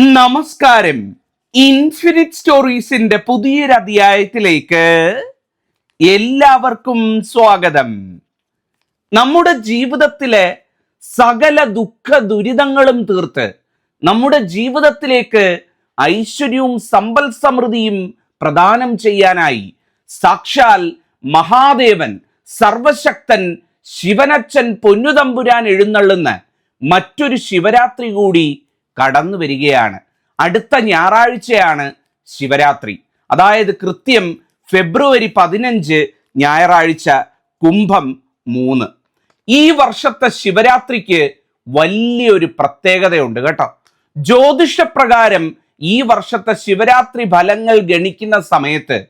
നമസ്കാരം. ഇൻഫിനിറ്റ് സ്റ്റോറീസിന്റെ പുതിയൊരു അധ്യായത്തിലേക്ക് എല്ലാവർക്കും സ്വാഗതം. നമ്മുടെ ജീവിതത്തിലെ സകല ദുഃഖ ദുരിതങ്ങളും തീർത്ത് നമ്മുടെ ജീവിതത്തിലേക്ക് ഐശ്വര്യവും സമ്പൽ സമൃദ്ധിയും പ്രദാനം ചെയ്യാനായി സാക്ഷാൽ മഹാദേവൻ സർവശക്തൻ ശിവനച്ഛൻ പൊന്നുതമ്പുരാൻ എഴുന്നള്ളുന്ന മറ്റൊരു ശിവരാത്രി കൂടി കടന്നു വരികയാണ്. അടുത്ത ഞായറാഴ്ചയാണ് ശിവരാത്രി. അതായത് കൃത്യം ഫെബ്രുവരി 15 ഞായറാഴ്ച, കുംഭം 3. ഈ വർഷത്തെ ശിവരാത്രിക്ക് വലിയൊരു പ്രത്യേകതയുണ്ട് കേട്ടോ. ജ്യോതിഷപ്രകാരം ഈ വർഷത്തെ ശിവരാത്രി ഫലങ്ങൾ ഗണിക്കുന്ന സമയത്ത്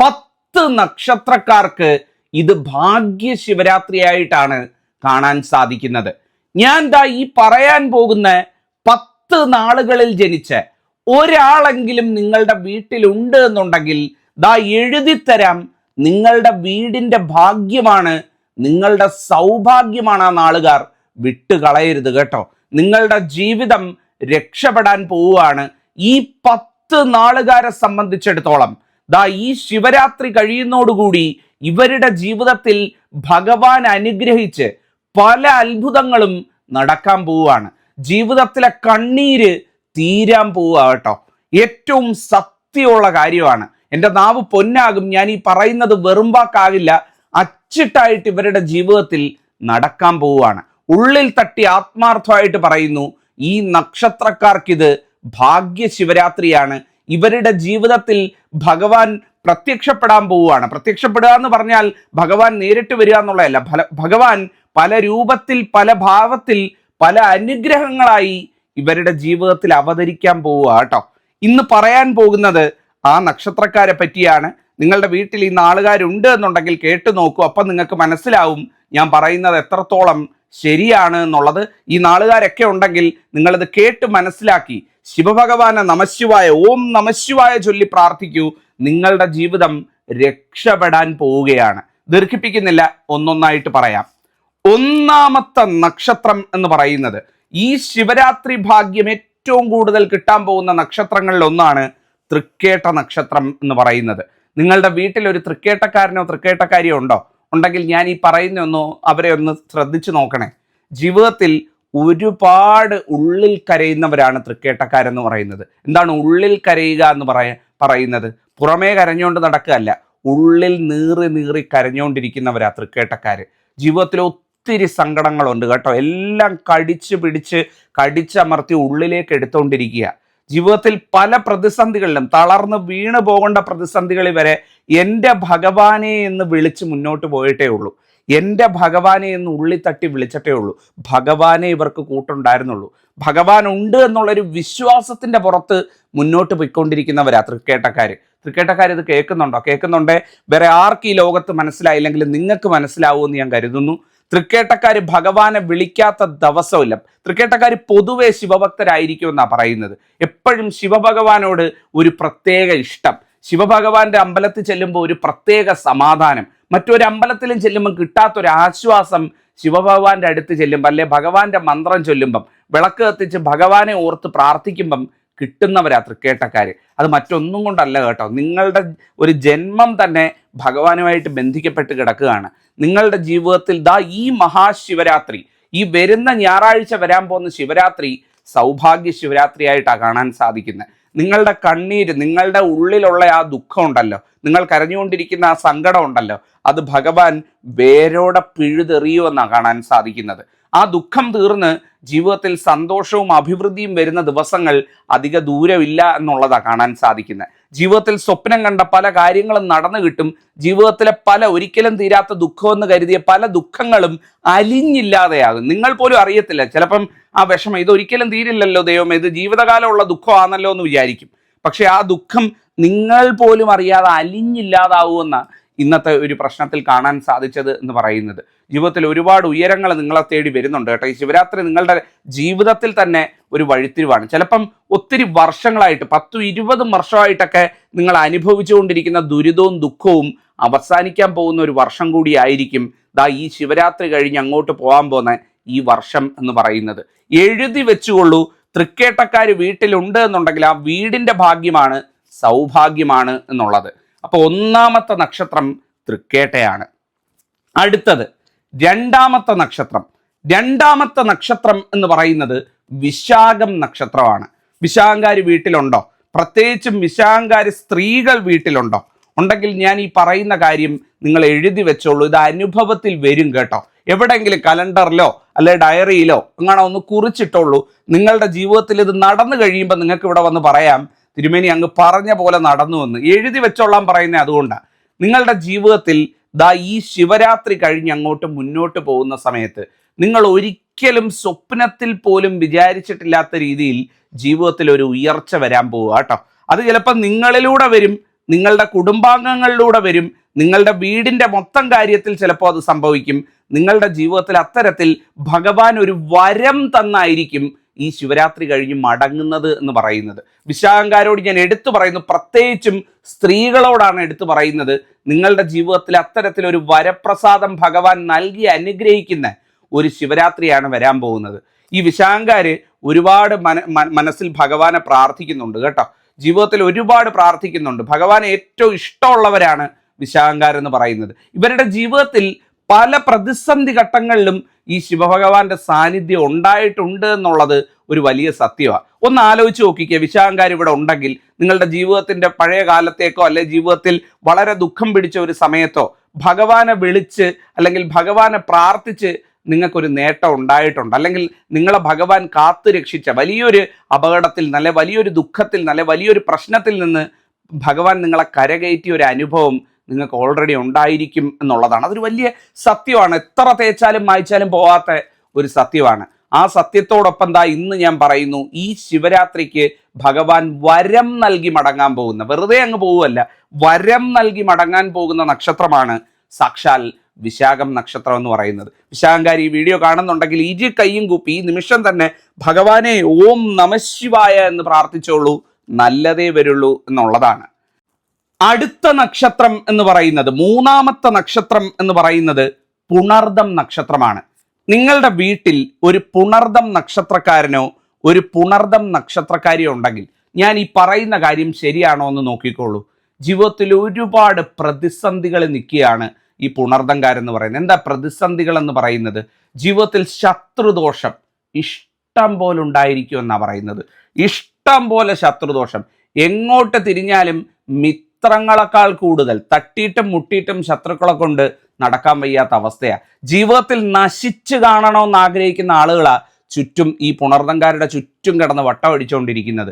10 നക്ഷത്രക്കാർക്ക് ഇത് ഭാഗ്യ ശിവരാത്രിയായിട്ടാണ് കാണാൻ സാധിക്കുന്നത്. ഞാൻ ഈ പറയാൻ പോകുന്ന 10 നാളുകളിൽ ജനിച്ച ഒരാളെങ്കിലും നിങ്ങളുടെ വീട്ടിലുണ്ട് എന്നുണ്ടെങ്കിൽ എഴുതിത്തരാം. നിങ്ങളുടെ വീടിന്റെ ഭാഗ്യമാണ്, നിങ്ങളുടെ സൗഭാഗ്യമാണ് ആ നാളുകാർ. വിട്ടുകളയരുത് കേട്ടോ. നിങ്ങളുടെ ജീവിതം രക്ഷപ്പെടാൻ പോവുകയാണ്. ഈ 10 നാളുകാരെ സംബന്ധിച്ചിടത്തോളം ഈ ശിവരാത്രി കഴിയുന്നതോടുകൂടി ഇവരുടെ ജീവിതത്തിൽ ഭഗവാൻ അനുഗ്രഹിച്ച് പല അത്ഭുതങ്ങളും നടക്കാൻ പോവുകയാണ്. ജീവിതത്തിലെ കണ്ണീര് തീരാൻ പോവുക കേട്ടോ. ഏറ്റവും സത്യമുള്ള കാര്യമാണ്. എൻ്റെ നാവ് പൊന്നാകും. ഞാൻ ഈ പറയുന്നത് വെറും വാക്കാകില്ല, അച്ചിട്ടായിട്ട് ഇവരുടെ ജീവിതത്തിൽ നടക്കാൻ പോവുകയാണ്. ഉള്ളിൽ തട്ടി ആത്മാർത്ഥമായിട്ട് പറയുന്നു, ഈ നക്ഷത്രക്കാർക്കിത് ഭാഗ്യ ശിവരാത്രിയാണ്. ഇവരുടെ ജീവിതത്തിൽ ഭഗവാൻ പ്രത്യക്ഷപ്പെടാൻ പോവുകയാണ്. പ്രത്യക്ഷപ്പെടുക എന്ന് പറഞ്ഞാൽ ഭഗവാൻ നേരിട്ട് വരിക എന്നുള്ളതല്ല. ഭഗവാൻ പല രൂപത്തിൽ, പല ഭാവത്തിൽ, പല അനുഗ്രഹങ്ങളായി ഇവരുടെ ജീവിതത്തിൽ അവതരിക്കാൻ പോവുക കേട്ടോ. ഇന്ന് പറയാൻ പോകുന്നത് ആ നക്ഷത്രക്കാരെ പറ്റിയാണ്. നിങ്ങളുടെ വീട്ടിൽ ഈ നാളുകാരുണ്ട് എന്നുണ്ടെങ്കിൽ കേട്ടു നോക്കൂ. അപ്പം നിങ്ങൾക്ക് മനസ്സിലാവും ഞാൻ പറയുന്നത് എത്രത്തോളം ശരിയാണ് എന്നുള്ളത്. ഈ നാളുകാരൊക്കെ ഉണ്ടെങ്കിൽ നിങ്ങളിത് കേട്ട് മനസ്സിലാക്കി ശിവഭഗവാനെ നമശിവായ, ഓം നമശിവായ ചൊല്ലി പ്രാർത്ഥിക്കൂ. നിങ്ങളുടെ ജീവിതം രക്ഷപ്പെടാൻ പോവുകയാണ്. ദീർഘിപ്പിക്കുന്നില്ല, ഒന്നൊന്നായിട്ട് പറയാം. ഒന്നാമത്തെ നക്ഷത്രം എന്ന് പറയുന്നത്, ഈ ശിവരാത്രി ഭാഗ്യം ഏറ്റവും കൂടുതൽ കിട്ടാൻ പോകുന്ന നക്ഷത്രങ്ങളിൽ ഒന്നാണ് തൃക്കേട്ട നക്ഷത്രം എന്ന് പറയുന്നത്. നിങ്ങളുടെ വീട്ടിൽ ഒരു തൃക്കേട്ടക്കാരനോ തൃക്കേട്ടക്കാരിയോ ഉണ്ടെങ്കിൽ ഞാൻ ഈ പറയുന്ന അവരെ ഒന്ന് ശ്രദ്ധിച്ചു നോക്കണേ. ജീവിതത്തിൽ ഒരുപാട് ഉള്ളിൽ കരയുന്നവരാണ് തൃക്കേട്ടക്കാരെന്ന് പറയുന്നത്. എന്താണ് ഉള്ളിൽ കരയുക എന്ന് പറയുന്നത്? പുറമേ കരഞ്ഞുകൊണ്ട് നടക്കുകയല്ല, ഉള്ളിൽ നീറി കരഞ്ഞുകൊണ്ടിരിക്കുന്നവരാ തൃക്കേട്ടക്കാര്. ജീവിതത്തിൽ ഒത്തിരി സങ്കടങ്ങളുണ്ട് കേട്ടോ. എല്ലാം കടിച്ചമർത്തി ഉള്ളിലേക്ക് എടുത്തുകൊണ്ടിരിക്കുക. ജീവിതത്തിൽ പല പ്രതിസന്ധികളിലും തളർന്ന് വീണ് പോകേണ്ട പ്രതിസന്ധികളിൽ വരെ എൻ്റെ ഭഗവാനെ എന്ന് വിളിച്ച് മുന്നോട്ട് പോയിട്ടേ ഉള്ളൂ. എൻ്റെ ഭഗവാനെ എന്ന് ഉള്ളി തട്ടി വിളിച്ചിട്ടേ ഉള്ളൂ. ഭഗവാനെ ഇവർക്ക് കൂട്ടുണ്ടായിരുന്നുള്ളൂ. ഭഗവാൻ ഉണ്ട് എന്നുള്ളൊരു വിശ്വാസത്തിൻ്റെ പുറത്ത് മുന്നോട്ട് പോയിക്കൊണ്ടിരിക്കുന്നവരാ തൃക്കേട്ടക്കാര്. ഇത് കേൾക്കുന്നുണ്ടേ വേറെ ആർക്ക് ഈ ലോകത്ത് മനസ്സിലായില്ലെങ്കിൽ നിങ്ങൾക്ക് മനസ്സിലാവുമെന്ന് ഞാൻ കരുതുന്നു. തൃക്കേട്ടക്കാര് ഭഗവാനെ വിളിക്കാത്ത ദിവസമില്ല. തൃക്കേട്ടക്കാര് പൊതുവെ ശിവഭക്തരായിരിക്കും എന്നാണ് പറയുന്നത്. എപ്പോഴും ശിവഭഗവാനോട് ഒരു പ്രത്യേക ഇഷ്ടം, ശിവഭഗവാന്റെ അമ്പലത്തിൽ ചെല്ലുമ്പോൾ ഒരു പ്രത്യേക സമാധാനം, മറ്റൊരു അമ്പലത്തിലും ചെല്ലുമ്പം കിട്ടാത്തൊരു ആശ്വാസം ശിവഭഗവാന്റെ അടുത്ത് ചെല്ലുമ്പം, അല്ലെ ഭഗവാന്റെ മന്ത്രം ചൊല്ലുമ്പം, വിളക്ക് കത്തിച്ച് ഭഗവാനെ ഓർത്ത് പ്രാർത്ഥിക്കുമ്പം കിട്ടുന്നവരാ തൃക്കേട്ടക്കാര്. അത് മറ്റൊന്നും കൊണ്ടല്ല കേട്ടോ. നിങ്ങളുടെ ഒരു ജന്മം തന്നെ ഭഗവാനുമായിട്ട് ബന്ധിക്കപ്പെട്ട് കിടക്കുകയാണ്. നിങ്ങളുടെ ജീവിതത്തിൽ ഈ മഹാശിവരാത്രി, ഈ വരുന്ന ഞായറാഴ്ച വരാൻ പോകുന്ന ശിവരാത്രി സൗഭാഗ്യ ശിവരാത്രിയായിട്ടാണ് കാണാൻ സാധിക്കുന്നത്. നിങ്ങളുടെ കണ്ണീര്, നിങ്ങളുടെ ഉള്ളിലുള്ള ആ ദുഃഖം ഉണ്ടല്ലോ, നിങ്ങൾ കരഞ്ഞുകൊണ്ടിരിക്കുന്ന ആ സങ്കടം ഉണ്ടല്ലോ, അത് ഭഗവാൻ വേരോടെ പിഴുതെറിയുമെന്നാണ് കാണാൻ സാധിക്കുന്നത്. ആ ദുഃഖം തീർന്ന് ജീവിതത്തിൽ സന്തോഷവും അഭിവൃദ്ധിയും വരുന്ന ദിവസങ്ങൾ അധിക ദൂരമില്ല എന്നുള്ളതാണ് കാണാൻ സാധിക്കുന്നത്. ജീവിതത്തിൽ സ്വപ്നം കണ്ട പല കാര്യങ്ങളും നടന്നു കിട്ടും. ജീവിതത്തിലെ ഒരിക്കലും തീരാത്ത ദുഃഖമെന്ന് കരുതിയ പല ദുഃഖങ്ങളും അലിഞ്ഞില്ലാതെയാകും. നിങ്ങൾ പോലും അറിയത്തില്ല. ചിലപ്പം ആ വിഷമം ഇതൊരിക്കലും തീരില്ലല്ലോ ദൈവമേ, ഇത് ജീവിതകാലമുള്ള ദുഃഖമാണല്ലോ എന്ന് വിചാരിക്കും. പക്ഷെ ആ ദുഃഖം നിങ്ങൾ പോലും അറിയാതെ അലിഞ്ഞില്ലാതാവുമെന്ന ഇന്നത്തെ ഒരു പ്രശ്നത്തിൽ കാണാൻ സാധിച്ചത് എന്ന് പറയുന്നത്. ജീവിതത്തിൽ ഒരുപാട് ഉയരങ്ങൾ നിങ്ങളെ തേടി വരുന്നുണ്ട് കേട്ടോ. ഈ ശിവരാത്രി നിങ്ങളുടെ ജീവിതത്തിൽ തന്നെ ഒരു വഴിത്തിരിവാണ്. ചിലപ്പം ഒത്തിരി വർഷങ്ങളായിട്ട് 10-20 വർഷമായിട്ടൊക്കെ നിങ്ങൾ അനുഭവിച്ചുകൊണ്ടിരിക്കുന്ന ദുരിതവും ദുഃഖവും അവസാനിക്കാൻ പോകുന്ന ഒരു വർഷം കൂടിയായിരിക്കും ഈ ശിവരാത്രി കഴിഞ്ഞ് അങ്ങോട്ട് പോകാൻ പോകുന്ന ഈ വർഷം എന്ന് പറയുന്നത്. എഴുതി വെച്ചുകൊള്ളൂ, തൃക്കേട്ടക്കാർ വീട്ടിലുണ്ട് എന്നുണ്ടെങ്കിൽ ആ വീടിന്റെ ഭാഗ്യമാണ്, സൗഭാഗ്യമാണ് എന്നുള്ളത്. അപ്പൊ ഒന്നാമത്തെ നക്ഷത്രം തൃക്കേട്ടയാണ്. അടുത്തത് രണ്ടാമത്തെ നക്ഷത്രം. രണ്ടാമത്തെ നക്ഷത്രം എന്ന് പറയുന്നത് വിശാഖം നക്ഷത്രമാണ്. വിശാഖംകാർ വീട്ടിലുണ്ടോ? പ്രത്യേകിച്ചും വിശാഖംകാർ സ്ത്രീകൾ വീട്ടിലുണ്ടോ? ഉണ്ടെങ്കിൽ ഞാൻ ഈ പറയുന്ന കാര്യം നിങ്ങൾ എഴുതി വെച്ചോളൂ. ഇത് അനുഭവത്തിൽ വരും കേട്ടോ. എവിടെയെങ്കിലും കലണ്ടറിലോ അല്ലെ ഡയറിയിലോ അങ്ങനെ ഒന്ന് കുറിച്ചിട്ടുള്ളൂ. നിങ്ങളുടെ ജീവിതത്തിൽ ഇത് നടന്നു കഴിയുമ്പോൾ നിങ്ങൾക്ക് ഇവിടെ വന്ന് പറയാം, തിരുമേനി അങ്ങ് പറഞ്ഞ പോലെ നടന്നു എന്ന്. എഴുതി വെച്ചോളാൻ പറയുന്നത് അതുകൊണ്ടാണ്. നിങ്ങളുടെ ജീവിതത്തിൽ ഈ ശിവരാത്രി കഴിഞ്ഞ് അങ്ങോട്ട് മുന്നോട്ട് പോകുന്ന സമയത്ത് നിങ്ങൾ ഒരിക്കലും സ്വപ്നത്തിൽ പോലും വിചാരിച്ചിട്ടില്ലാത്ത രീതിയിൽ ജീവിതത്തിൽ ഒരു ഉയർച്ച വരാൻ പോവുക കേട്ടോ. അത് ചിലപ്പോൾ നിങ്ങളിലൂടെ വരും, നിങ്ങളുടെ കുടുംബാംഗങ്ങളിലൂടെ വരും, നിങ്ങളുടെ വീടിന്റെ മൊത്തം കാര്യത്തിൽ ചിലപ്പോൾ അത് സംഭവിക്കും. നിങ്ങളുടെ ജീവിതത്തിൽ അത്തരത്തിൽ ഭഗവാൻ ഒരു വരം തന്നായിരിക്കും ഈ ശിവരാത്രി കഴിഞ്ഞ് മടങ്ങുന്നത് എന്ന് പറയുന്നത്. വിശാഖംകാരോട് ഞാൻ എടുത്തു പറയുന്നു, പ്രത്യേകിച്ചും സ്ത്രീകളോടാണ് എടുത്തു പറയുന്നത്. നിങ്ങളുടെ ജീവിതത്തിൽ അത്തരത്തിലൊരു വരപ്രസാദം ഭഗവാൻ നൽകി അനുഗ്രഹിക്കുന്ന ഒരു ശിവരാത്രിയാണ് വരാൻ പോകുന്നത്. ഈ വിശാഖംകാര് ഒരുപാട് മനസ്സിൽ ഭഗവാനെ പ്രാർത്ഥിക്കുന്നുണ്ട് കേട്ടോ. ജീവിതത്തിൽ ഒരുപാട് പ്രാർത്ഥിക്കുന്നുണ്ട്. ഭഗവാന് ഏറ്റവും ഇഷ്ടമുള്ളവരാണ് വിശാഖംകാരെന്ന് പറയുന്നത്. ഇവരുടെ ജീവിതത്തിൽ പല പ്രതിസന്ധി ഘട്ടങ്ങളിലും ഈ ശിവഭഗവാന്റെ സാന്നിധ്യം ഉണ്ടായിട്ടുണ്ട് എന്നുള്ളത് ഒരു വലിയ സത്യമാണ്. ഒന്ന് ആലോചിച്ച് നോക്കിക്കേ, വിശാഖംകാർ ഇവിടെ ഉണ്ടെങ്കിൽ നിങ്ങളുടെ ജീവിതത്തിന്റെ പഴയ കാലത്തേക്കോ അല്ലെ ജീവിതത്തിൽ വളരെ ദുഃഖം പിടിച്ച ഒരു സമയത്തോ ഭഗവാനെ വിളിച്ച് അല്ലെങ്കിൽ ഭഗവാനെ പ്രാർത്ഥിച്ച് നിങ്ങൾക്കൊരു നേട്ടം ഉണ്ടായിട്ടുണ്ട്, അല്ലെങ്കിൽ നിങ്ങളെ ഭഗവാൻ കാത്തു രക്ഷിച്ച വലിയൊരു അപകടത്തിൽ നല്ല വലിയൊരു ദുഃഖത്തിൽ നല്ല വലിയൊരു പ്രശ്നത്തിൽ നിന്ന് ഭഗവാൻ നിങ്ങളെ കരകയറ്റിയ ഒരു അനുഭവം നിങ്ങൾക്ക് ഓൾറെഡി ഉണ്ടായിരിക്കും എന്നുള്ളതാണ്. അതൊരു വലിയ സത്യമാണ്. എത്ര തേച്ചാലും മായ്ച്ചാലും പോകാത്ത ഒരു സത്യമാണ്. ആ സത്യത്തോടൊപ്പം ഇന്ന് ഞാൻ പറയുന്നു, ഈ ശിവരാത്രിക്ക് ഭഗവാൻ വരം നൽകി മടങ്ങാൻ പോകുന്ന, വെറുതെ അങ്ങ് പോവുമല്ല, വരം നൽകി മടങ്ങാൻ പോകുന്ന നക്ഷത്രമാണ് സാക്ഷാൽ വിശാഖം നക്ഷത്രം എന്ന് പറയുന്നത്. വിശാഖംകാർ ഈ വീഡിയോ കാണുന്നുണ്ടെങ്കിൽ ഇരു കൈയും കൂപ്പി ഈ നിമിഷം തന്നെ ഭഗവാനെ ഓം നമഃശിവായ എന്ന് പ്രാർത്ഥിച്ചോളൂ, നല്ലതേ വരുള്ളൂ എന്നുള്ളതാണ്. അടുത്ത നക്ഷത്രം എന്ന് പറയുന്നത്, മൂന്നാമത്തെ നക്ഷത്രം എന്ന് പറയുന്നത് പുണർദം നക്ഷത്രമാണ്. നിങ്ങളുടെ വീട്ടിൽ ഒരു പുണർദം നക്ഷത്രക്കാരനോ ഒരു പുണർദം നക്ഷത്രക്കാരിയോ ഉണ്ടെങ്കിൽ ഞാൻ ഈ പറയുന്ന കാര്യം ശരിയാണോ എന്ന് നോക്കിക്കോളൂ. ജീവിതത്തിൽ ഒരുപാട് പ്രതിസന്ധികൾ നിൽക്കുകയാണ് ഈ പുണർദംകാരെന്ന് പറയുന്നത്. എന്താ പ്രതിസന്ധികൾ എന്ന് പറയുന്നത്? ജീവിതത്തിൽ ശത്രുദോഷം ഇഷ്ടം പോലെ ഉണ്ടായിരിക്കും എന്നാണ് പറയുന്നത്. ഇഷ്ടം പോലെ ശത്രുദോഷം, എങ്ങോട്ട് തിരിഞ്ഞാലും മിത്രങ്ങളെക്കാൾ കൂടുതൽ തട്ടിയിട്ടും മുട്ടിയിട്ടും ശത്രുക്കളെ കൊണ്ട് നടക്കാൻ വയ്യാത്ത അവസ്ഥയാണ്. ജീവിതത്തിൽ നശിച്ചു കാണണമെന്ന് ആഗ്രഹിക്കുന്ന ആളുകളാ ചുറ്റും ഈ പുണർദംകാരുടെ ചുറ്റും കിടന്ന് വട്ടമടിച്ചുകൊണ്ടിരിക്കുന്നത്.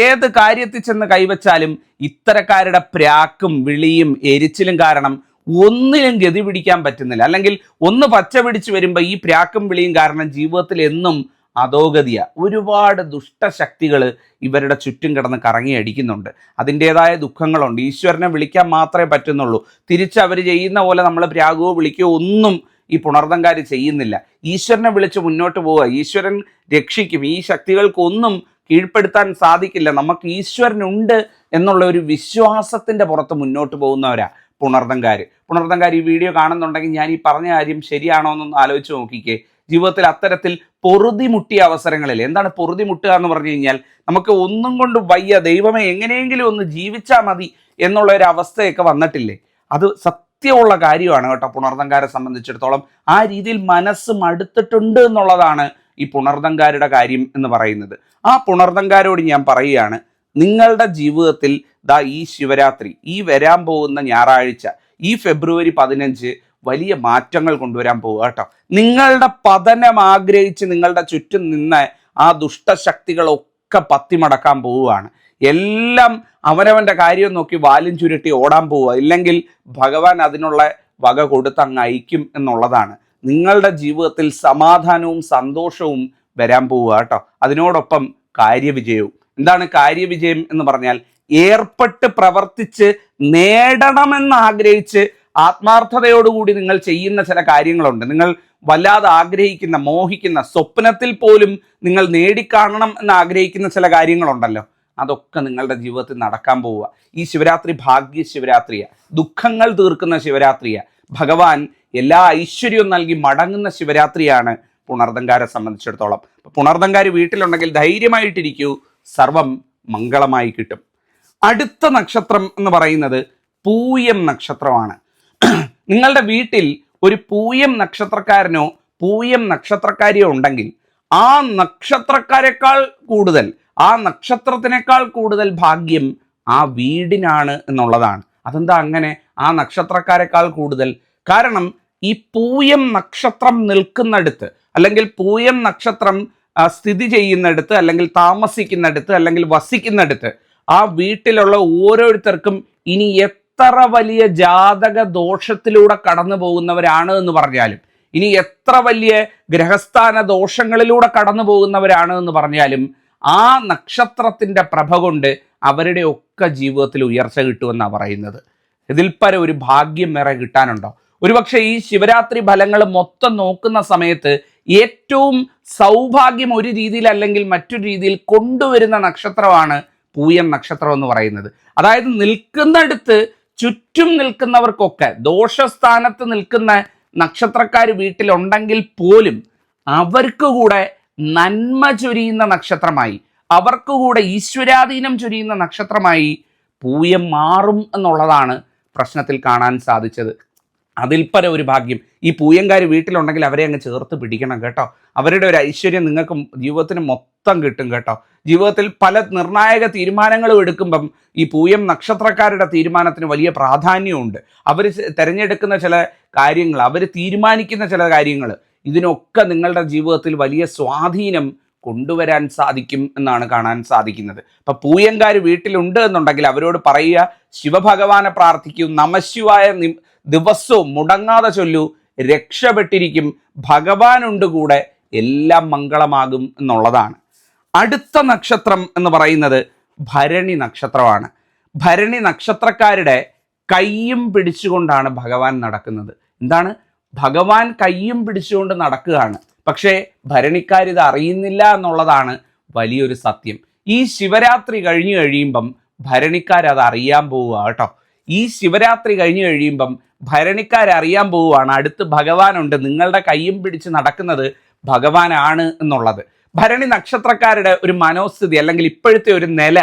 ഏത് കാര്യത്തിൽ ചെന്ന് കൈവച്ചാലും ഇത്തരക്കാരുടെ പ്രാക്കും വിളിയും എരിച്ചിലും കാരണം ഒന്നിലും ഗതി പിടിക്കാൻ പറ്റുന്നില്ല. അല്ലെങ്കിൽ ഒന്ന് പച്ച പിടിച്ച് വരുമ്പോൾ ഈ പ്രാക്കും വിളിയും കാരണം ജീവിതത്തിൽ എന്നും അധോഗതിയ. ഒരുപാട് ദുഷ്ടശക്തികൾ ഇവരുടെ ചുറ്റും കിടന്ന് കറങ്ങി അടിക്കുന്നുണ്ട്. അതിൻ്റെതായ ദുഃഖങ്ങളുണ്ട്. ഈശ്വരനെ വിളിക്കാൻ മാത്രമേ പറ്റുന്നുള്ളൂ. തിരിച്ച് അവർ ചെയ്യുന്ന പോലെ നമ്മൾ പ്രാകുവോ വിളിക്കുകയോ ഒന്നും ഈ പുണർദംകാർ ചെയ്യുന്നില്ല. ഈശ്വരനെ വിളിച്ച് മുന്നോട്ട് പോവുക, ഈശ്വരൻ രക്ഷിക്കും. ഈ ശക്തികൾക്കൊന്നും കീഴ്പ്പെടുത്താൻ സാധിക്കില്ല. നമുക്ക് ഈശ്വരനുണ്ട് എന്നുള്ള ഒരു വിശ്വാസത്തിൻ്റെ പുറത്ത് മുന്നോട്ട് പോകുന്നവരാ പുണർദംകാർ ഈ വീഡിയോ കാണുന്നുണ്ടെങ്കിൽ ഞാൻ ഈ പറഞ്ഞ കാര്യം ശരിയാണോ എന്നൊന്ന് ആലോചിച്ച് നോക്കിക്കേ. ജീവിതത്തിൽ അത്തരത്തിൽ പൊറുതിമുട്ടിയ അവസരങ്ങളിൽ, എന്താണ് പൊറുതിമുട്ടുക എന്ന് പറഞ്ഞു കഴിഞ്ഞാൽ, നമുക്ക് ഒന്നും കൊണ്ട് വയ്യ, ദൈവമേ എങ്ങനെയെങ്കിലും ഒന്ന് ജീവിച്ചാൽ മതി എന്നുള്ള ഒരു അവസ്ഥയൊക്കെ വന്നിട്ടില്ലേ? അത് സത്യമുള്ള കാര്യമാണ് കേട്ടോ. പുണർദംകാരെ സംബന്ധിച്ചിടത്തോളം ആ രീതിയിൽ മനസ്സ് മടുത്തിട്ടുണ്ട് എന്നുള്ളതാണ് ഈ പുണർദംകാരുടെ കാര്യം എന്ന് പറയുന്നത്. ആ പുണർദംകാരോട് ഞാൻ പറയുകയാണ്, നിങ്ങളുടെ ജീവിതത്തിൽ ഈ ശിവരാത്രി, ഈ വരാൻ പോകുന്ന ഞായറാഴ്ച, ഈ ഫെബ്രുവരി 15 വലിയ മാറ്റങ്ങൾ കൊണ്ടുവരാൻ പോവുക കേട്ടോ. നിങ്ങളുടെ പതനം ആഗ്രഹിച്ച് നിങ്ങളുടെ ചുറ്റും നിന്ന് ആ ദുഷ്ടശക്തികളൊക്കെ പത്തിമടക്കാൻ പോവുകയാണ്. എല്ലാം അവനവൻ്റെ കാര്യം നോക്കി വാലും ചുരുട്ടി ഓടാൻ പോവുക. ഇല്ലെങ്കിൽ ഭഗവാൻ അതിനുള്ള വക കൊടുത്ത് അങ്ങ് അയക്കും എന്നുള്ളതാണ്. നിങ്ങളുടെ ജീവിതത്തിൽ സമാധാനവും സന്തോഷവും വരാൻ പോവുക കേട്ടോ. അതിനോടൊപ്പം കാര്യവിജയവും. എന്താണ് കാര്യവിജയം എന്ന് പറഞ്ഞാൽ? ഏർപ്പെട്ട് പ്രവർത്തിച്ച് നേടണമെന്ന് ആഗ്രഹിച്ച് ആത്മാർത്ഥതയോടുകൂടി നിങ്ങൾ ചെയ്യുന്ന ചില കാര്യങ്ങളുണ്ട്. നിങ്ങൾ വല്ലാതെ ആഗ്രഹിക്കുന്ന, മോഹിക്കുന്ന, സ്വപ്നത്തിൽ പോലും നിങ്ങൾ നേടിക്കാണണം എന്ന് ആഗ്രഹിക്കുന്ന ചില കാര്യങ്ങളുണ്ടല്ലോ, അതൊക്കെ നിങ്ങളുടെ ജീവിതത്തിൽ നടക്കാൻ പോവുക. ഈ ശിവരാത്രി ഭാഗ്യ ശിവരാത്രിയാണ്, ദുഃഖങ്ങൾ തീർക്കുന്ന ശിവരാത്രിയാണ്, ഭഗവാൻ എല്ലാ ഐശ്വര്യവും നൽകി മടങ്ങുന്ന ശിവരാത്രിയാണ് പുണർദങ്കാരെ സംബന്ധിച്ചിടത്തോളം. പുണർദങ്കാര് വീട്ടിലുണ്ടെങ്കിൽ ധൈര്യമായിട്ടിരിക്കൂ, സർവം മംഗളമായി കിട്ടും. അടുത്ത നക്ഷത്രം എന്ന് പറയുന്നത് പൂയം നക്ഷത്രമാണ്. നിങ്ങളുടെ വീട്ടിൽ ഒരു പൂയം നക്ഷത്രക്കാരനോ പൂയം നക്ഷത്രക്കാരിയോ ഉണ്ടെങ്കിൽ ആ നക്ഷത്രക്കാരെക്കാൾ കൂടുതൽ, ആ നക്ഷത്രത്തിനേക്കാൾ കൂടുതൽ ഭാഗ്യം ആ വീടിനാണ് എന്നുള്ളതാണ്. അതെന്താ അങ്ങനെ ആ നക്ഷത്രക്കാരെക്കാൾ കൂടുതൽ? കാരണം ഈ പൂയം നക്ഷത്രം നിൽക്കുന്നിടത്ത്, അല്ലെങ്കിൽ പൂയം നക്ഷത്രം സ്ഥിതി ചെയ്യുന്നിടത്ത്, അല്ലെങ്കിൽ താമസിക്കുന്നിടത്ത്, അല്ലെങ്കിൽ വസിക്കുന്നിടത്ത് ആ വീട്ടിലുള്ള ഓരോരുത്തർക്കും ഇനി എത്ര വലിയ ജാതക ദോഷത്തിലൂടെ കടന്നു പോകുന്നവരാണ് എന്ന് പറഞ്ഞാലും, ഇനി എത്ര വലിയ ഗ്രഹസ്ഥാന ദോഷങ്ങളിലൂടെ കടന്നു പോകുന്നവരാണ് എന്ന് പറഞ്ഞാലും, ആ നക്ഷത്രത്തിൻ്റെ പ്രഭ കൊണ്ട് അവരുടെ ഒക്കെ ജീവിതത്തിൽ ഉയർച്ച കിട്ടുമെന്നാണ് പറയുന്നത്. ഇതിൽ പരം ഒരു ഭാഗ്യം വേറെ കിട്ടാനുണ്ടോ? ഒരുപക്ഷെ ഈ ശിവരാത്രി ഫലങ്ങൾ മൊത്തം നോക്കുന്ന സമയത്ത് ഏറ്റവും സൗഭാഗ്യം ഒരു രീതിയിൽ അല്ലെങ്കിൽ മറ്റൊരു രീതിയിൽ കൊണ്ടുവരുന്ന നക്ഷത്രമാണ് പൂയം നക്ഷത്രം എന്ന് പറയുന്നത്. അതായത് നിൽക്കുന്നിടത്ത് ചുറ്റും നിൽക്കുന്നവർക്കൊക്കെ, ദോഷസ്ഥാനത്ത് നിൽക്കുന്ന നക്ഷത്രക്കാർ വീട്ടിലുണ്ടെങ്കിൽ പോലും അവർക്ക് കൂടെ നന്മ ചൊരിയുന്ന നക്ഷത്രമായി, അവർക്ക് കൂടെ ഈശ്വരാധീനം ചൊരിയുന്ന നക്ഷത്രമായി പൂയം മാറും എന്നുള്ളതാണ് പ്രശ്നത്തിൽ കാണാൻ സാധിച്ചത്. അതിൽ പരം ഒരു ഭാഗ്യം ഈ പൂയംകാർ വീട്ടിലുണ്ടെങ്കിൽ അവരെ അങ്ങ് ചേർത്ത് പിടിക്കണം കേട്ടോ. അവരുടെ ഒരു ഐശ്വര്യം നിങ്ങൾക്ക് ജീവിതത്തിന് മൊത്തം കിട്ടും കേട്ടോ. ജീവിതത്തിൽ പല നിർണായക തീരുമാനങ്ങളും എടുക്കുമ്പം ഈ പൂയം നക്ഷത്രക്കാരുടെ തീരുമാനത്തിന് വലിയ പ്രാധാന്യമുണ്ട്. അവർ തിരഞ്ഞെടുക്കുന്ന ചില കാര്യങ്ങൾ, അവർ തീരുമാനിക്കുന്ന ചില കാര്യങ്ങൾ, ഇതിനൊക്കെ നിങ്ങളുടെ ജീവിതത്തിൽ വലിയ സ്വാധീനം കൊണ്ടുവരാൻ സാധിക്കും എന്നാണ് കാണാൻ സാധിക്കുന്നത്. അപ്പം പൂയംകാർ വീട്ടിലുണ്ട് എന്നുണ്ടെങ്കിൽ അവരോട് പറയുക, ശിവഭഗവാനെ പ്രാർത്ഥിക്കൂ, നമശിവായ ദിവസവും മുടങ്ങാതെ ചൊല്ലൂ, രക്ഷപ്പെട്ടിരിക്കും, ഭഗവാനുണ്ട് കൂടെ, എല്ലാം മംഗളമാകും എന്നുള്ളതാണ്. അടുത്ത നക്ഷത്രം എന്ന് പറയുന്നത് ഭരണി നക്ഷത്രമാണ്. ഭരണി നക്ഷത്രക്കാരുടെ കയ്യും പിടിച്ചുകൊണ്ടാണ് ഭഗവാൻ നടക്കുന്നത്. എന്താണ്? ഭഗവാൻ കയ്യും പിടിച്ചുകൊണ്ട് നടക്കുകയാണ്. പക്ഷേ ഭരണിക്കാരിത് അറിയുന്നില്ല എന്നുള്ളതാണ് വലിയൊരു സത്യം. ഈ ശിവരാത്രി കഴിഞ്ഞു കഴിയുമ്പം ഭരണിക്കാരത് അറിയാൻ പോവുക കേട്ടോ. ഈ ശിവരാത്രി കഴിഞ്ഞു കഴിയുമ്പം ഭരണിക്കാരറിയാൻ പോവുകയാണ് അടുത്ത് ഭഗവാനുണ്ട്, നിങ്ങളുടെ കയ്യും പിടിച്ച് നടക്കുന്നത് ഭഗവാനാണ് എന്നുള്ളത്. ഭരണി നക്ഷത്രക്കാരുടെ ഒരു മനോസ്ഥിതി അല്ലെങ്കിൽ ഇപ്പോഴത്തെ ഒരു നില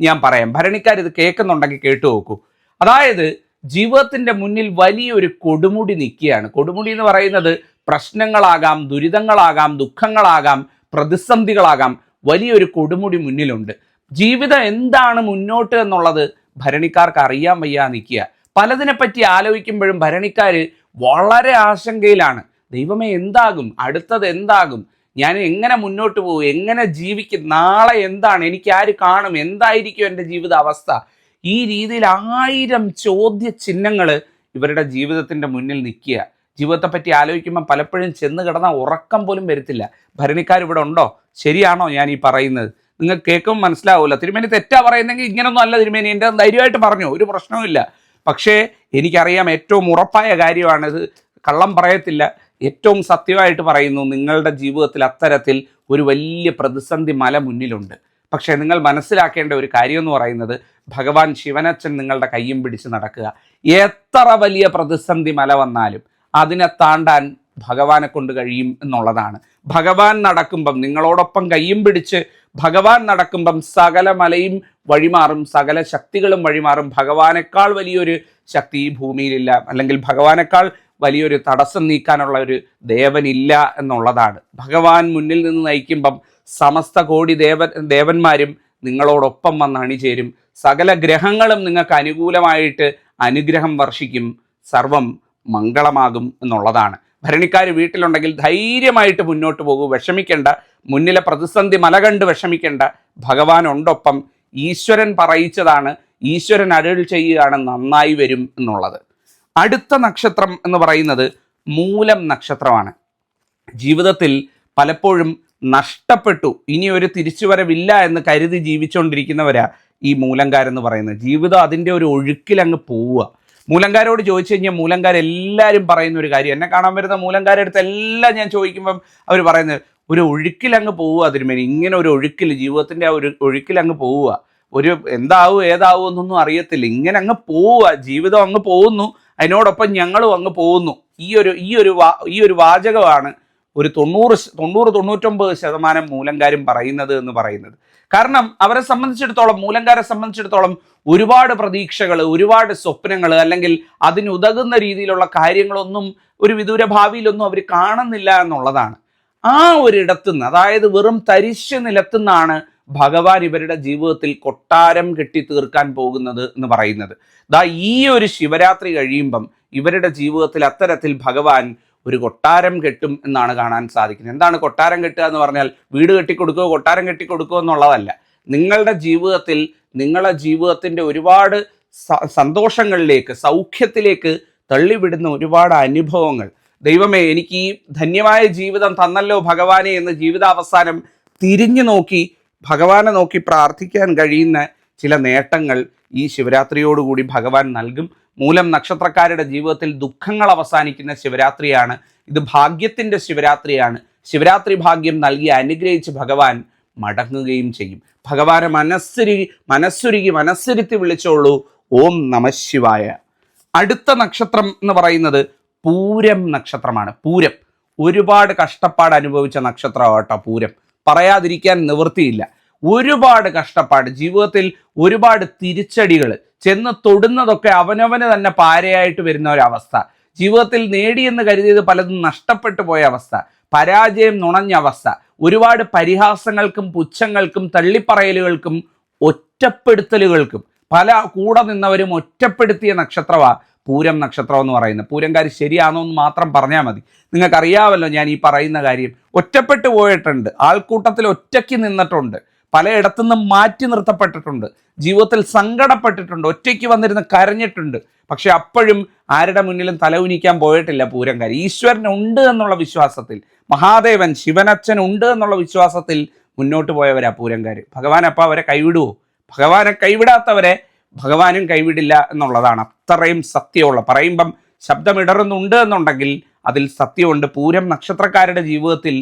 ഞാൻ പറയാം. ഭരണിക്കാർ ഇത് കേൾക്കുന്നുണ്ടെങ്കിൽ കേട്ടു നോക്കൂ. അതായത് ജീവിതത്തിൻ്റെ മുന്നിൽ വലിയൊരു കൊടുമുടി നിൽക്കുകയാണ്. കൊടുമുടി എന്ന് പറയുന്നത് പ്രശ്നങ്ങളാകാം, ദുരിതങ്ങളാകാം, ദുഃഖങ്ങളാകാം, പ്രതിസന്ധികളാകാം. വലിയൊരു കൊടുമുടി മുന്നിലുണ്ട്. ജീവിതം എന്താണ് മുന്നോട്ട് എന്നുള്ളത് ഭരണിക്കാർക്ക് അറിയാൻ വയ്യാ നിൽക്കുക. പലതിനെപ്പറ്റി ആലോചിക്കുമ്പോഴും ഭരണിക്കാർ വളരെ ആശങ്കയിലാണ്. ദൈവമേ എന്താകും, അടുത്തത് എന്താകും, ഞാൻ എങ്ങനെ മുന്നോട്ട് പോകും, എങ്ങനെ ജീവിക്കും, നാളെ എന്താണ്, എനിക്ക് ആര് കാണും, എന്തായിരിക്കും എൻ്റെ ജീവിത അവസ്ഥ, ഈ രീതിയിൽ 1000 ചോദ്യ ചിഹ്നങ്ങൾ ഇവരുടെ ജീവിതത്തിൻ്റെ മുന്നിൽ നിൽക്കുക. ജീവിതത്തെപ്പറ്റി ആലോചിക്കുമ്പോൾ പലപ്പോഴും ചെന്ന് കിടന്നാൽ ഉറക്കം പോലും വരത്തില്ല. ഭരണിക്കാർ ഇവിടെ ഉണ്ടോ? ശരിയാണോ ഞാൻ ഈ പറയുന്നത്? നിങ്ങൾ കേൾക്കുമ്പോൾ മനസ്സിലാവില്ല. തിരുമേനി തെറ്റാ പറയുന്നെങ്കിൽ ഇങ്ങനൊന്നും അല്ല തിരുമേനി, എൻ്റെ ധൈര്യമായിട്ട് പറഞ്ഞു, ഒരു പ്രശ്നവുമില്ല. പക്ഷേ എനിക്കറിയാം, ഏറ്റവും ഉറപ്പായ കാര്യമാണിത്, കള്ളം പറയത്തില്ല, ഏറ്റവും സത്യമായിട്ട് പറയുന്നു. നിങ്ങളുടെ ജീവിതത്തിൽ അത്തരത്തിൽ ഒരു വലിയ പ്രതിസന്ധി മല മുന്നിലുണ്ട്. പക്ഷേ നിങ്ങൾ മനസ്സിലാക്കേണ്ട ഒരു കാര്യം എന്ന് പറയുന്നത്, ഭഗവാൻ ശിവനച്ഛൻ നിങ്ങളുടെ കയ്യും പിടിച്ച് നടക്കുക. എത്ര വലിയ പ്രതിസന്ധി മല വന്നാലും അതിനെ താണ്ടാൻ ഭഗവാനെ കൊണ്ട് കഴിയും എന്നുള്ളതാണ്. ഭഗവാൻ നടക്കുമ്പം, നിങ്ങളോടൊപ്പം കയ്യും പിടിച്ച് ഭഗവാൻ നടക്കുമ്പം സകല മലയും വഴിമാറും, സകല ശക്തികളും വഴിമാറും. ഭഗവാനേക്കാൾ വലിയൊരു ശക്തി ഈ ഭൂമിയിലില്ല, അല്ലെങ്കിൽ ഭഗവാനേക്കാൾ വലിയൊരു തടസ്സം നീക്കാനുള്ള ഒരു ദേവനില്ല എന്നുള്ളതാണ്. ഭഗവാൻ മുന്നിൽ നിന്ന് നയിക്കുമ്പം സമസ്ത കോടി ദേവന്മാരും നിങ്ങളോടൊപ്പം വന്ന് അണിചേരും. സകല ഗ്രഹങ്ങളും നിങ്ങൾക്ക് അനുകൂലമായിട്ട് അനുഗ്രഹം വർഷിക്കും. സർവം മംഗളമാകും എന്നുള്ളതാണ്. ഭരണിക്കാർ വീട്ടിലുണ്ടെങ്കിൽ ധൈര്യമായിട്ട് മുന്നോട്ട് പോകൂ, വിഷമിക്കേണ്ട. മുന്നിലെ പ്രതിസന്ധി മല കണ്ട് വിഷമിക്കേണ്ട. ഭഗവാൻ ഉണ്ടൊപ്പം. ഈശ്വരൻ പറയിച്ചതാണ്, ഈശ്വരൻ അരുൾ ചെയ്യുകയാണ്, നന്നായി വരും എന്നുള്ളത്. അടുത്ത നക്ഷത്രം എന്ന് പറയുന്നത് മൂലം നക്ഷത്രമാണ്. ജീവിതത്തിൽ പലപ്പോഴും നഷ്ടപ്പെട്ടു, ഇനി ഒരു തിരിച്ചുവരവില്ല എന്ന് കരുതി ജീവിച്ചുകൊണ്ടിരിക്കുന്നവരാ ഈ മൂലംകാരെന്ന് പറയുന്നത്. ജീവിതം അതിൻ്റെ ഒരു ഒഴുക്കിലങ്ങ് പോവുക. മൂലംകാരോട് ചോദിച്ചു കഴിഞ്ഞാൽ മൂലംകാരെല്ലാവരും പറയുന്ന ഒരു കാര്യം, എന്നെ കാണാൻ വരുന്ന മൂലംകാരുടെ അടുത്ത് എല്ലാം ഞാൻ ചോദിക്കുമ്പം അവർ പറയുന്നത്, ഒരു ഒഴുക്കിലങ്ങ് പോവുക തിരുമേനി, ഇങ്ങനെ ഒരു ഒഴുക്കിൽ, ജീവിതത്തിൻ്റെ ആ ഒരു ഒഴുക്കിലങ്ങ് പോവുക. ഒരു എന്താവും ഏതാവും എന്നൊന്നും അറിയത്തില്ല, ഇങ്ങനെ അങ്ങ് പോവുക, ജീവിതം അങ്ങ് പോകുന്നു, അതിനോടൊപ്പം ഞങ്ങളും അങ്ങ് പോകുന്നു. ഈ ഒരു വാചകമാണ് ഒരു 99% മൂലങ്കാരും പറയുന്നത് എന്ന് പറയുന്നത്. കാരണം അവരെ സംബന്ധിച്ചിടത്തോളം, മൂലങ്കാരെ സംബന്ധിച്ചിടത്തോളം ഒരുപാട് പ്രതീക്ഷകൾ, ഒരുപാട് സ്വപ്നങ്ങൾ, അല്ലെങ്കിൽ അതിനുതകുന്ന രീതിയിലുള്ള കാര്യങ്ങളൊന്നും ഒരു വിദൂര ഭാവിയിലൊന്നും അവർ കാണുന്നില്ല എന്നുള്ളതാണ്. ആ ഒരിടത്തുനിന്ന്, അതായത് വെറും തരിശ് നിലത്തുനിന്നാണ് ഭഗവാൻ ഇവരുടെ ജീവിതത്തിൽ കൊട്ടാരം കെട്ടി തീർക്കാൻ പോകുന്നത് എന്ന് പറയുന്നത്. ഈ ഒരു ശിവരാത്രി കഴിയുമ്പം ഇവരുടെ ജീവിതത്തിൽ അത്തരത്തിൽ ഭഗവാൻ ഒരു കൊട്ടാരം കെട്ടും എന്നാണ് കാണാൻ സാധിക്കുന്നത്. എന്താണ് കൊട്ടാരം കെട്ടുക എന്ന് പറഞ്ഞാൽ വീട് കെട്ടിക്കൊടുക്കുകയോ കൊട്ടാരം കെട്ടിക്കൊടുക്കുകയോ എന്നുള്ളതല്ല. നിങ്ങളുടെ ജീവിതത്തിൽ, നിങ്ങളുടെ ജീവിതത്തിൻ്റെ ഒരുപാട് സന്തോഷങ്ങളിലേക്ക്, സൗഖ്യത്തിലേക്ക് തള്ളിവിടുന്ന ഒരുപാട് അനുഭവങ്ങൾ, ദൈവമേ എനിക്ക് ഈ ധന്യമായ ജീവിതം തന്നല്ലോ ഭഗവാനെ എന്ന് ജീവിതാവസാനം തിരിഞ്ഞു നോക്കി ഭഗവാനെ നോക്കി പ്രാർത്ഥിക്കാൻ കഴിയുന്ന ചില നേട്ടങ്ങൾ ഈ ശിവരാത്രിയോടുകൂടി ഭഗവാൻ നൽകും. മൂലം നക്ഷത്രക്കാരുടെ ജീവിതത്തിൽ ദുഃഖങ്ങൾ അവസാനിക്കുന്ന ശിവരാത്രിയാണ് ഇത്. ഭാഗ്യത്തിൻ്റെ ശിവരാത്രിയാണ്. ശിവരാത്രി ഭാഗ്യം നൽകി അനുഗ്രഹിച്ച് ഭഗവാൻ മടങ്ങുകയും ചെയ്യും. ഭഗവാനെ മനസ്സുരുക്കി വിളിച്ചോളൂ. ഓം നമഃശിവായ. അടുത്ത നക്ഷത്രം എന്ന് പറയുന്നത് പൂരം നക്ഷത്രമാണ്. പൂരം ഒരുപാട് കഷ്ടപ്പാട് അനുഭവിച്ച നക്ഷത്രമാട്ടോ പൂരം. പറയാതിരിക്കാൻ നിവൃത്തിയില്ല. ഒരുപാട് കഷ്ടപ്പാട്, ജീവിതത്തിൽ ഒരുപാട് തിരിച്ചടികൾ, ചെന്ന് തൊടുന്നതൊക്കെ അവനവന് തന്നെ പാരയായിട്ട് വരുന്ന ഒരവസ്ഥ, ജീവിതത്തിൽ നേടിയെന്ന് കരുതിയത് പലതും നഷ്ടപ്പെട്ടു പോയ അവസ്ഥ, പരാജയം നുണഞ്ഞ അവസ്ഥ, ഒരുപാട് പരിഹാസങ്ങൾക്കും പുച്ഛങ്ങൾക്കും തള്ളിപ്പറയലുകൾക്കും ഒറ്റപ്പെടുത്തലുകൾക്കും പല കൂടെ നിന്നവരും ഒറ്റപ്പെടുത്തിയ നക്ഷത്രമാണ് പൂരം നക്ഷത്രം എന്ന് പറയുന്നത്. പൂരംകാർ ശരിയാണോ എന്ന് മാത്രം പറഞ്ഞാൽ മതി. നിങ്ങൾക്കറിയാമല്ലോ ഞാൻ ഈ പറയുന്ന കാര്യം. ഒറ്റപ്പെട്ടു പോയിട്ടുണ്ട്, ആൾക്കൂട്ടത്തിൽ ഒറ്റയ്ക്ക് നിന്നിട്ടുണ്ട്, പലയിടത്തുനിന്നും മാറ്റി നിർത്തപ്പെട്ടിട്ടുണ്ട്, ജീവിതത്തിൽ സങ്കടപ്പെട്ടിട്ടുണ്ട്, ഒറ്റയ്ക്ക് വന്നിരുന്ന് കരഞ്ഞിട്ടുണ്ട്. പക്ഷെ അപ്പോഴും ആരുടെ മുന്നിലും തല ഉനിക്കാൻ പോയിട്ടില്ല പൂരംകാർ. ഈശ്വരൻ ഉണ്ട് എന്നുള്ള വിശ്വാസത്തിൽ, മഹാദേവൻ ശിവനച്ഛൻ ഉണ്ട് എന്നുള്ള വിശ്വാസത്തിൽ മുന്നോട്ട് പോയവരാ പൂരംകാർ. ഭഗവാൻ അപ്പം അവരെ കൈവിടുവോ? ഭഗവാനെ കൈവിടാത്തവരെ ഭഗവാനും കൈവിടില്ല എന്നുള്ളതാണ് അത്രയും സത്യമുള്ള. പറയുമ്പം ശബ്ദമിടറുന്നുണ്ട് എന്നുണ്ടെങ്കിൽ അതിൽ സത്യമുണ്ട്. പൂരം നക്ഷത്രക്കാരുടെ ജീവിതത്തിൽ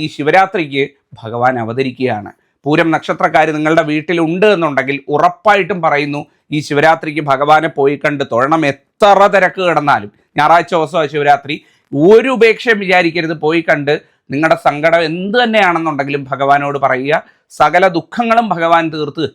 ഈ ശിവരാത്രിക്ക് ഭഗവാൻ അവതരിക്കുകയാണ്. പൂരം നക്ഷത്രക്കാർ നിങ്ങളുടെ വീട്ടിലുണ്ട് എന്നുണ്ടെങ്കിൽ ഉറപ്പായിട്ടും പറയുന്നു, ഈ ശിവരാത്രിക്ക് ഭഗവാനെ പോയി കണ്ട് തൊഴണം. എത്ര തിരക്ക് കിടന്നാലും, ഞായറാഴ്ച ദിവസമാണ് ശിവരാത്രി, ഒരു ഉപേക്ഷയും വിചാരിക്കരുത്. പോയി കണ്ട് നിങ്ങളുടെ സങ്കടം എന്ത് തന്നെയാണെന്നുണ്ടെങ്കിലും ഭഗവാനോട് പറയുക. സകല ദുഃഖങ്ങളും ഭഗവാൻ തീർത്ത്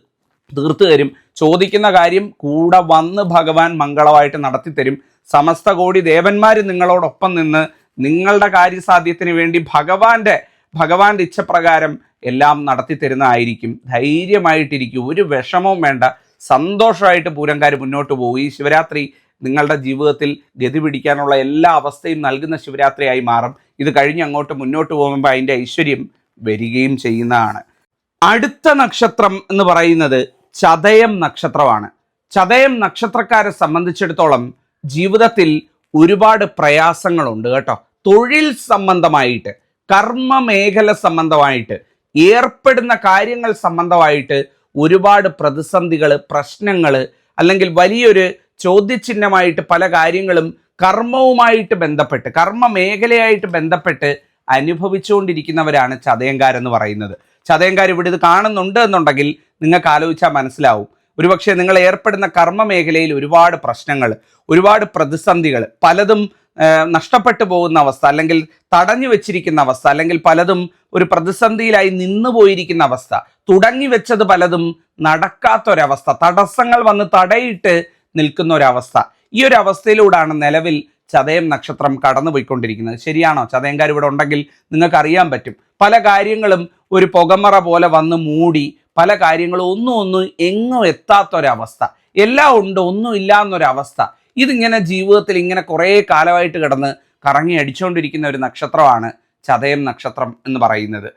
തരും. ചോദിക്കുന്ന കാര്യം കൂടെ വന്ന് ഭഗവാൻ മംഗളമായിട്ട് നടത്തിത്തരും. സമസ്ത കോടി ദേവന്മാർ നിങ്ങളോടൊപ്പം നിന്ന് നിങ്ങളുടെ കാര്യസാധ്യത്തിന് വേണ്ടി ഭഗവാന്റെ ഇച്ഛപ്രകാരം എല്ലാം നടത്തി തരുന്നതായിരിക്കും. ധൈര്യമായിട്ടിരിക്കും, ഒരു വിഷമവും വേണ്ട, സന്തോഷമായിട്ട് പൂരംകാർ മുന്നോട്ട് പോകും. ഈ ശിവരാത്രി നിങ്ങളുടെ ജീവിതത്തിൽ ഗതി പിടിക്കാനുള്ള എല്ലാ അവസ്ഥയും നൽകുന്ന ശിവരാത്രിയായി മാറും. ഇത് കഴിഞ്ഞ് അങ്ങോട്ട് മുന്നോട്ട് പോകുമ്പോൾ അതിൻ്റെ ഐശ്വര്യം വരികയും ചെയ്യുന്നതാണ്. അടുത്ത നക്ഷത്രം എന്ന് പറയുന്നത് ചതയം നക്ഷത്രമാണ്. ചതയം നക്ഷത്രക്കാരെ സംബന്ധിച്ചിടത്തോളം ജീവിതത്തിൽ ഒരുപാട് പ്രയാസങ്ങളുണ്ട് കേട്ടോ. തൊഴിൽ സംബന്ധമായിട്ട്, കർമ്മ മേഖല സംബന്ധമായിട്ട്, ഏർപ്പെടുന്ന കാര്യങ്ങൾ സംബന്ധമായിട്ട് ഒരുപാട് പ്രതിസന്ധികൾ, പ്രശ്നങ്ങൾ, അല്ലെങ്കിൽ വലിയൊരു ചോദ്യചിഹ്നമായിട്ട് പല കാര്യങ്ങളും കർമ്മവുമായിട്ട് ബന്ധപ്പെട്ട്, കർമ്മ മേഖലയായിട്ട് ബന്ധപ്പെട്ട് അനുഭവിച്ചുകൊണ്ടിരിക്കുന്നവരാണ് ചതയംകാരെന്ന് പറയുന്നത്. ചതയംകാർ ഇവിടെ ഇത് കാണുന്നുണ്ട് എന്നുണ്ടെങ്കിൽ നിങ്ങൾക്ക് ആലോചിച്ചാൽ മനസ്സിലാവും. ഒരുപക്ഷെ നിങ്ങൾ ഏർപ്പെടുന്ന കർമ്മ മേഖലയിൽ ഒരുപാട് പ്രശ്നങ്ങൾ, ഒരുപാട് പ്രതിസന്ധികൾ, പലതും നഷ്ടപ്പെട്ടു പോകുന്ന അവസ്ഥ, അല്ലെങ്കിൽ തടഞ്ഞു വെച്ചിരിക്കുന്ന അവസ്ഥ, അല്ലെങ്കിൽ പലതും ഒരു പ്രതിസന്ധിയിലായി നിന്നു പോയിരിക്കുന്ന അവസ്ഥ, തുടങ്ങി വെച്ചത് പലതും നടക്കാത്തൊരവസ്ഥ, തടസ്സങ്ങൾ വന്ന് തടയിട്ട് നിൽക്കുന്ന ഒരവസ്ഥ. ഈ ഒരു അവസ്ഥയിലൂടെയാണ് നിലവിൽ ചതയം നക്ഷത്രം കടന്നുപോയിക്കൊണ്ടിരിക്കുന്നത്. ശരിയാണോ? ചതയംകാർ ഇവിടെ ഉണ്ടെങ്കിൽ നിങ്ങൾക്ക് അറിയാൻ പറ്റും. പല കാര്യങ്ങളും ഒരു പുകമറ പോലെ വന്ന് മൂടി, പല കാര്യങ്ങളും ഒന്നും എങ്ങും എത്താത്തൊരവസ്ഥ, എല്ലാം ഉണ്ട് ഒന്നും ഇല്ല എന്നൊരവസ്ഥ. ഇതിങ്ങനെ ജീവിതത്തിൽ ഇങ്ങനെ കുറേ കാലമായിട്ട് കിടന്ന് കറങ്ങി അടിച്ചുകൊണ്ടിരിക്കുന്ന ഒരു നക്ഷത്രമാണ് ചതയം നക്ഷത്രം എന്ന് പറയുന്നത്.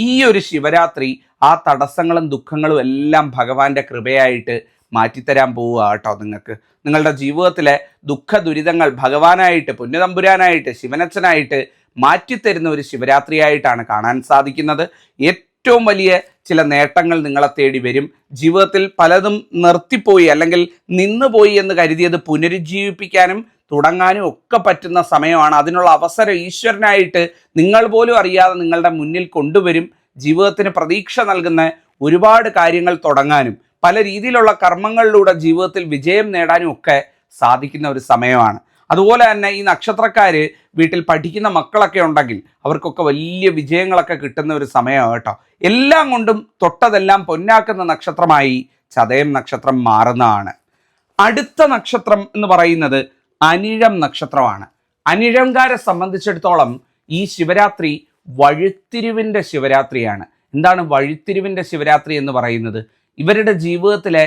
ഈ ഒരു ശിവരാത്രി ആ തടസ്സങ്ങളും ദുഃഖങ്ങളും എല്ലാം ഭഗവാന്റെ കൃപയായിട്ട് മാറ്റിത്തരാൻ പോവുക കേട്ടോ. നിങ്ങളുടെ ജീവിതത്തിലെ ദുഃഖ ദുരിതങ്ങൾ ഭഗവാനായിട്ട്, പുണ്യതമ്പുരാനായിട്ട്, ശിവനച്ഛനായിട്ട് മാറ്റിത്തരുന്ന ഒരു ശിവരാത്രിയായിട്ടാണ് കാണാൻ സാധിക്കുന്നത്. ഏറ്റവും വലിയ ചില നേട്ടങ്ങൾ നിങ്ങളെ തേടി വരും. ജീവിതത്തിൽ പലതും നിർത്തിപ്പോയി അല്ലെങ്കിൽ നിന്നുപോയി എന്ന് കരുതിയത് പുനരുജ്ജീവിപ്പിക്കാനും തുടങ്ങാനും ഒക്കെ പറ്റുന്ന സമയമാണ്. അതിനുള്ള അവസരം ഈശ്വരനായിട്ട് നിങ്ങൾ പോലും അറിയാതെ നിങ്ങളുടെ മുന്നിൽ കൊണ്ടുവരും. ജീവിതത്തിന് പ്രതീക്ഷ നൽകുന്ന ഒരുപാട് കാര്യങ്ങൾ തുടങ്ങാനും പല രീതിയിലുള്ള കർമ്മങ്ങളിലൂടെ ജീവിതത്തിൽ വിജയം നേടാനും ഒക്കെ സാധിക്കുന്ന ഒരു സമയമാണ്. അതുപോലെ തന്നെ ഈ നക്ഷത്രക്കാർ വീട്ടിൽ പഠിക്കുന്ന മക്കളൊക്കെ ഉണ്ടെങ്കിൽ അവർക്കൊക്കെ വലിയ വിജയങ്ങളൊക്കെ കിട്ടുന്ന ഒരു സമയമാണ് കേട്ടോ. എല്ലാം കൊണ്ടും തൊട്ടതെല്ലാം പൊന്നാക്കുന്ന നക്ഷത്രമായി ചതയം നക്ഷത്രം മാറുന്നതാണ്. അടുത്ത നക്ഷത്രം എന്ന് പറയുന്നത് അനിഴം നക്ഷത്രമാണ്. അനിഴംകാരെ സംബന്ധിച്ചിടത്തോളം ഈ ശിവരാത്രി വഴിത്തിരിവിൻ്റെ ശിവരാത്രിയാണ്. എന്താണ് വഴിത്തിരിവിൻ്റെ ശിവരാത്രി എന്ന് പറയുന്നത്? ഇവരുടെ ജീവിതത്തിലെ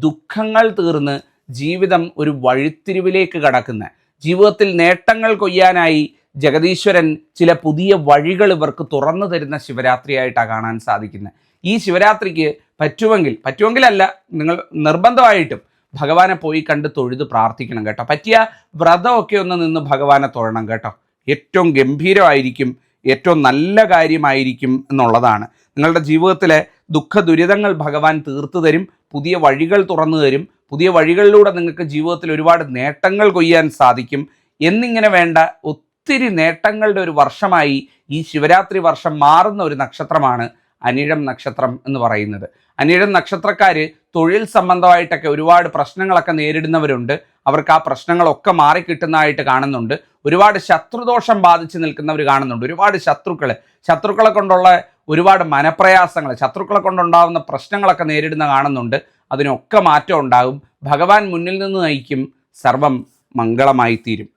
ദുഃഖങ്ങൾ തീർന്ന് ജീവിതം ഒരു വഴിത്തിരിവിലേക്ക് കടക്കുന്ന, ജീവിതത്തിൽ നേട്ടങ്ങൾ കൊയ്യാനായി ജഗദീശ്വരൻ ചില പുതിയ വഴികൾ ഇവർക്ക് തുറന്നു തരുന്ന ശിവരാത്രിയായിട്ടാണ് കാണാൻ സാധിക്കുന്നത്. ഈ ശിവരാത്രിക്ക് പറ്റുമെങ്കിലല്ല, നിങ്ങൾ നിർബന്ധമായിട്ടും ഭഗവാനെ പോയി കണ്ട് തൊഴുത് പ്രാർത്ഥിക്കണം കേട്ടോ. പറ്റിയ വ്രതമൊക്കെ ഒന്ന് നിന്ന് ഭഗവാനെ തൊഴണം കേട്ടോ. ഏറ്റവും ഗംഭീരമായിരിക്കും, ഏറ്റവും നല്ല കാര്യമായിരിക്കും എന്നുള്ളതാണ്. നിങ്ങളുടെ ജീവിതത്തിലെ ദുഃഖ ദുരിതങ്ങൾ ഭഗവാൻ തീർത്തു തരും, പുതിയ വഴികൾ തുറന്നു തരും. പുതിയ വഴികളിലൂടെ നിങ്ങൾക്ക് ജീവിതത്തിൽ ഒരുപാട് നേട്ടങ്ങൾ കൊയ്യാൻ സാധിക്കും. എന്നിങ്ങനെ വേണ്ട ഒത്തിരി നേട്ടങ്ങളുടെ ഒരു വർഷമായി ഈ ശിവരാത്രി വർഷം മാറുന്ന ഒരു നക്ഷത്രമാണ് അനിഴം നക്ഷത്രം എന്ന് പറയുന്നത്. അനിഴം നക്ഷത്രക്കാർ തൊഴിൽ സംബന്ധമായിട്ടൊക്കെ ഒരുപാട് പ്രശ്നങ്ങളൊക്കെ നേരിടുന്നവരുണ്ട്. അവർക്ക് ആ പ്രശ്നങ്ങളൊക്കെ മാറിക്കിട്ടുന്നതായിട്ട് കാണുന്നുണ്ട്. ഒരുപാട് ശത്രുദോഷം ബാധിച്ച് നിൽക്കുന്നവർ കാണുന്നുണ്ട്. ഒരുപാട് ശത്രുക്കളെ കൊണ്ടുള്ള ഒരുപാട് മനപ്രയാസങ്ങൾ, ശത്രുക്കളെ കൊണ്ടുണ്ടാകുന്ന പ്രശ്നങ്ങളൊക്കെ നേരിടുന്ന കാണുന്നുണ്ട്. അതിനൊക്കെ മാറ്റം ഉണ്ടാകും. ഭഗവാൻ മുന്നിൽ നിന്ന് നയിക്കും, സർവം മംഗളമായി തീരും.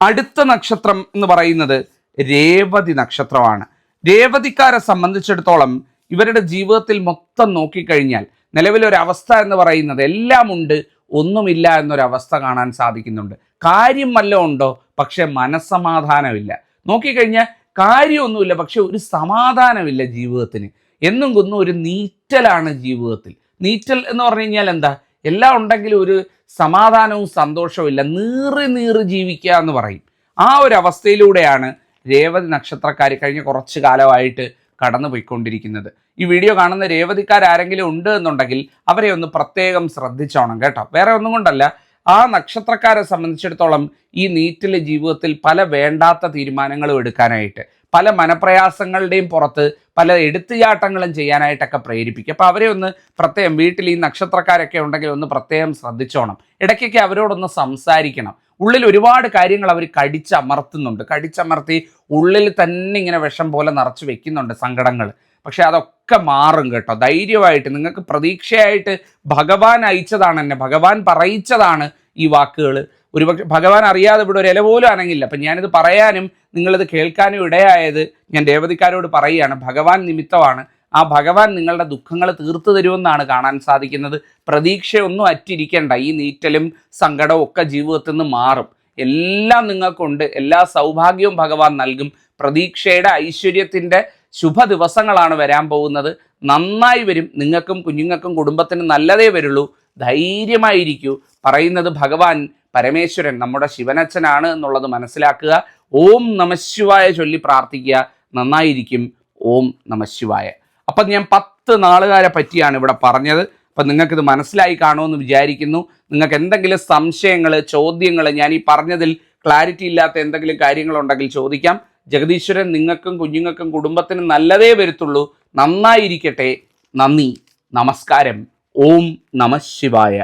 അടുത്ത നക്ഷത്രം എന്ന് പറയുന്നത് രേവതി നക്ഷത്രമാണ്. രേവതിക്കാരെ സംബന്ധിച്ചിടത്തോളം ഇവരുടെ ജീവിതത്തിൽ മൊത്തം നോക്കിക്കഴിഞ്ഞാൽ നിലവിലൊരവസ്ഥ എന്ന് പറയുന്നത് എല്ലാം ഉണ്ട്, ഒന്നുമില്ല എന്നൊരവസ്ഥ കാണാൻ സാധിക്കുന്നുണ്ട്. കാര്യം വല്ലതും ഉണ്ടോ, പക്ഷെ മനസ്സമാധാനമില്ല. നോക്കിക്കഴിഞ്ഞാൽ കാര്യമൊന്നുമില്ല, പക്ഷെ ഒരു സമാധാനമില്ല ജീവിതത്തിന്. എന്നും കൊന്നും ഒരു നീറ്റലാണ് ജീവിതത്തിൽ. നീറ്റൽ എന്ന് പറഞ്ഞു കഴിഞ്ഞാൽ എന്താ? എല്ലാം ഉണ്ടെങ്കിലും ഒരു സമാധാനവും സന്തോഷവും ഇല്ല, നീറി ജീവിക്കുക എന്ന് പറയും. ആ ഒരു അവസ്ഥയിലൂടെയാണ് രേവതി നക്ഷത്രക്കാർ കഴിഞ്ഞ കുറച്ച് കാലമായിട്ട് കടന്നു പോയിക്കൊണ്ടിരിക്കുന്നത്. ഈ വീഡിയോ കാണുന്ന രേവതിക്കാരെങ്കിലും ഉണ്ട് എന്നുണ്ടെങ്കിൽ അവരെ ഒന്ന് പ്രത്യേകം ശ്രദ്ധിച്ചോണം കേട്ടോ. വേറെ ഒന്നും കൊണ്ടല്ല, ആ നക്ഷത്രക്കാരെ സംബന്ധിച്ചിടത്തോളം ഈ നീറ്റിലെ ജീവിതത്തിൽ പല വേണ്ടാത്ത തീരുമാനങ്ങളും എടുക്കാനായിട്ട്, പല മനപ്രയാസങ്ങളുടെയും പുറത്ത് പല എടുത്തുചാട്ടങ്ങളും ചെയ്യാനായിട്ടൊക്കെ പ്രേരിപ്പിക്കും. അപ്പോൾ അവരെ ഒന്ന് പ്രത്യേകം, വീട്ടിൽ ഈ നക്ഷത്രക്കാരൊക്കെ ഉണ്ടെങ്കിൽ ഒന്ന് പ്രത്യേകം ശ്രദ്ധിച്ചോണം. ഇടയ്ക്കൊക്കെ അവരോടൊന്ന് സംസാരിക്കണം. ഉള്ളിൽ ഒരുപാട് കാര്യങ്ങൾ അവർ കടിച്ചമർത്തി ഉള്ളിൽ തന്നെ ഇങ്ങനെ വിഷം പോലെ നിറച്ച് വെക്കുന്നുണ്ട് സങ്കടങ്ങൾ. പക്ഷെ അതൊക്കെ മാറും കേട്ടോ. ധൈര്യമായിട്ട്, നിങ്ങൾക്ക് പ്രതീക്ഷയായിട്ട് ഭഗവാൻ അയച്ചതാണ്, എന്നെ ഭഗവാൻ പറയിച്ചതാണ് ഈ വാക്കുകൾ. ഒരുപക്ഷെ ഭഗവാൻ അറിയാതെ ഇവിടെ ഒരു ഇല പോലും അനങ്ങില്ല. അപ്പം ഞാനിത് പറയാനും നിങ്ങളിത് കേൾക്കാനും ഇടയായത് ഞാൻ രേവതിക്കാരോട് പറയുകയാണ്. ഭഗവാൻ നിമിത്തമാണ്. ആ ഭഗവാൻ നിങ്ങളുടെ ദുഃഖങ്ങൾ തീർത്തു തരുമെന്നാണ് കാണാൻ സാധിക്കുന്നത്. പ്രതീക്ഷയൊന്നും അറ്റിരിക്കേണ്ട. ഈ നീറ്റലും സങ്കടവും ഒക്കെ ജീവിതത്തിൽ നിന്ന് മാറും. എല്ലാം നിങ്ങൾക്കുണ്ട്, എല്ലാ സൗഭാഗ്യവും ഭഗവാൻ നൽകും. പ്രതീക്ഷയുടെ, ഐശ്വര്യത്തിൻ്റെ ശുഭ ദിവസങ്ങളാണ് വരാൻ പോകുന്നത്. നന്നായി വരും. നിങ്ങൾക്കും കുഞ്ഞുങ്ങൾക്കും കുടുംബത്തിനും നല്ലതേ വരുള്ളൂ. ധൈര്യമായിരിക്കൂ. പറയുന്നത് ഭഗവാൻ പരമേശ്വരൻ നമ്മുടെ ശിവനച്ഛനാണ് എന്നുള്ളത് മനസ്സിലാക്കുക. ഓം നമഃശിവായ ചൊല്ലി പ്രാർത്ഥിക്കുക. നന്നായിരിക്കും. ഓം നമഃശിവായ. അപ്പം ഞാൻ 10 നാളുകാരെ പറ്റിയാണ് ഇവിടെ പറഞ്ഞത്. അപ്പം നിങ്ങൾക്കിത് മനസ്സിലായി കാണുമെന്ന് വിചാരിക്കുന്നു. നിങ്ങൾക്ക് എന്തെങ്കിലും സംശയങ്ങൾ, ചോദ്യങ്ങൾ, ഞാൻ ഈ പറഞ്ഞതിൽ ക്ലാരിറ്റി ഇല്ലാത്ത എന്തെങ്കിലും കാര്യങ്ങളുണ്ടെങ്കിൽ ചോദിക്കാം. ജഗദീശ്വരൻ നിങ്ങൾക്കും കുഞ്ഞുങ്ങൾക്കും കുടുംബത്തിനും നല്ലതേ വരുത്തുള്ളൂ. നന്നായിരിക്കട്ടെ. നന്ദി, നമസ്കാരം. ഓം നമഃശിവായ.